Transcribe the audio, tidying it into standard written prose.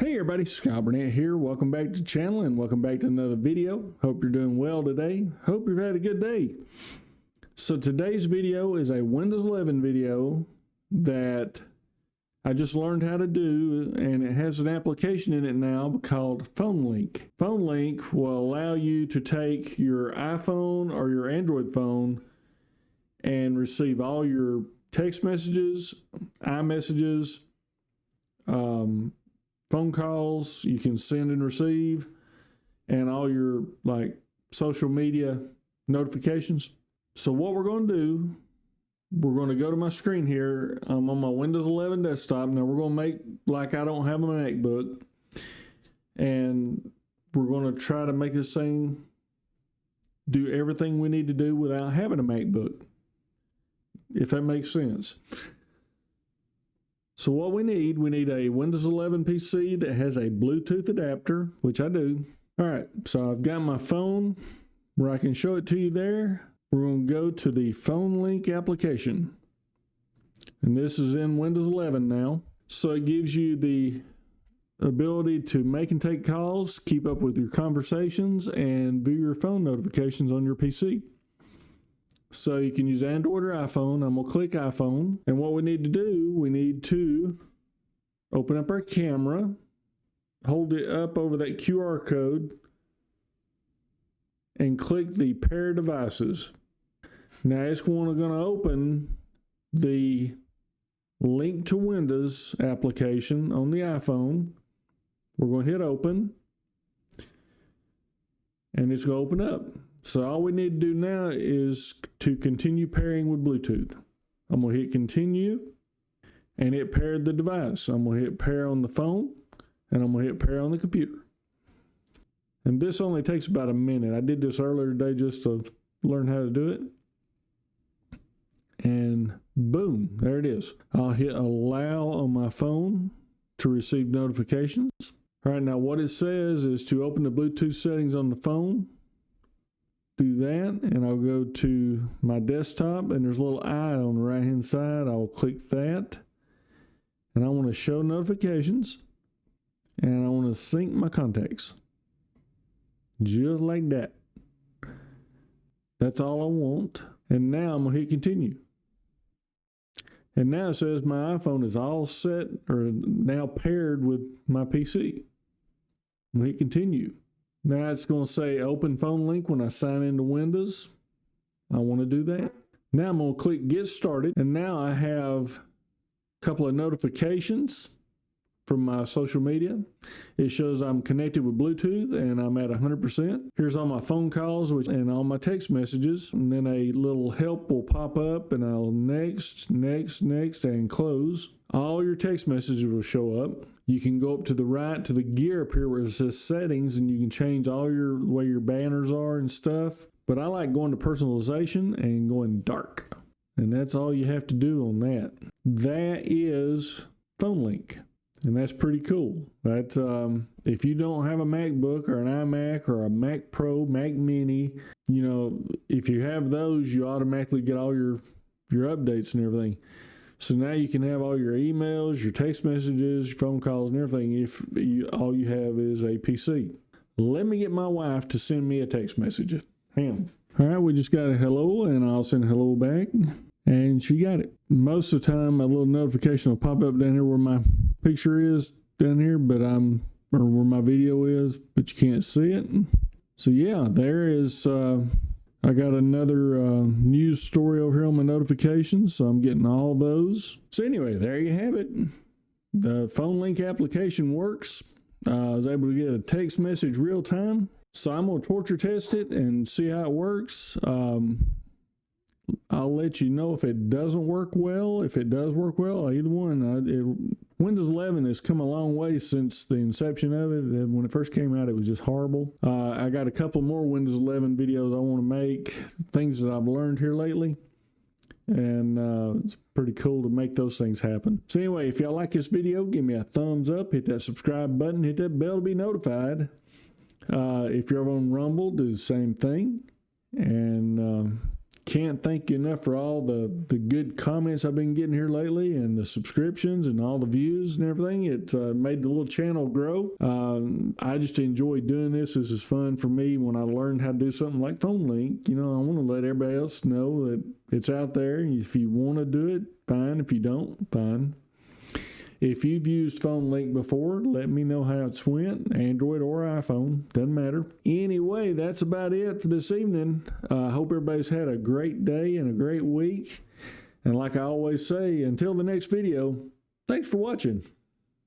Hey everybody, Scott Burnett here. Welcome back to the channel and welcome back to another video. Hope you're doing well today. Hope you've had a good day. So today's video is a Windows 11 video that I just learned how to do, and it has an application in it now called Phone Link. Phone Link will allow you to take your iPhone or your Android phone and receive all your text messages, iMessages, phone calls you can send and receive, and all your social media notifications. So what we're going to do, we're going to go to my screen here. I'm on my Windows 11 desktop. Now we're going to make like I don't have a MacBook, and we're going to try to make this thing do everything we need to do without having a MacBook, if that makes sense. So what we need a Windows 11 PC that has a Bluetooth adapter, which I do. All right, so I've got my phone where I can show it to you there. We're going to go to the Phone Link application. And this is in Windows 11 now. So it gives you the ability to make and take calls, keep up with your conversations, and view your phone notifications on your PC. So you can use Android or iPhone. I'm going to click iPhone. And what we need to do, we need to open up our camera, hold it up over that QR code, and click the Pair Devices. Now it's going to open the Link to Windows application on the iPhone. We're going to hit Open, and it's going to open up. So all we need to do now is to continue pairing with Bluetooth. I'm going to hit continue, and it paired the device. I'm going to hit pair on the phone, and I'm going to hit pair on the computer. And this only takes about a minute. I did this earlier today just to learn how to do it. And boom, there it is. I'll hit allow on my phone to receive notifications. All right, now what it says is to open the Bluetooth settings on the phone. Do that, and I'll go to my desktop, and there's a little eye on the right hand side. I'll click that, and I want to show notifications, and I want to sync my contacts just like that. That's all I want. And now I'm gonna hit continue, and now it says my iPhone is all set or now paired with my PC. I'm gonna hit continue. Now it's going to say open phone link when I sign into Windows. I want to do that. Now I'm going to click get started. And now I have a couple of notifications from my social media. It shows I'm connected with Bluetooth and I'm at 100%. Here's all my phone calls and all my text messages. And then a little help will pop up, and I'll next, and close. All your text messages will show up. You can go up to the right to the gear up here where it says settings, and you can change all the way your banners are and stuff. But I like going to personalization and going dark. And that's all you have to do on that. That is Phone Link. And that's pretty cool. That's if you don't have a MacBook or an iMac or a Mac Pro, Mac Mini, if you have those, you automatically get all your updates and everything. So now you can have all your emails, your text messages, your phone calls, and everything if all you have is a PC. Let me get my wife to send me a text message. Hang on. All right, we just got a hello, and I'll send a hello back. And she got it. Most of the time, a little notification will pop up down here where my picture is down here, or where my video is, but you can't see it. So yeah, there is, I got another news story over here on my notifications, so I'm getting all those. So anyway, there you have it. The Phone Link application works. I was able to get a text message real time. So I'm going to torture test it and see how it works. I'll let you know if it doesn't work well. If it does work well, either one. Windows 11 has come a long way since the inception of it. When it first came out, it was just horrible. I got a couple more Windows 11 videos I want to make, things that I've learned here lately. And it's pretty cool to make those things happen. So anyway, if y'all like this video, give me a thumbs up, hit that subscribe button, hit that bell to be notified. If you're on Rumble, do the same thing. And can't thank you enough for all the good comments I've been getting here lately, and the subscriptions and all the views and everything. It made the little channel grow. I just enjoy doing this. This is fun for me. When I learned how to do something like Phone Link, I want to let everybody else know that it's out there. If you want to do it, fine. If you don't, fine. If you've used Phone Link before, let me know how it's went, Android or iPhone, doesn't matter. Anyway, that's about it for this evening. I hope everybody's had a great day and a great week. And like I always say, until the next video, thanks for watching.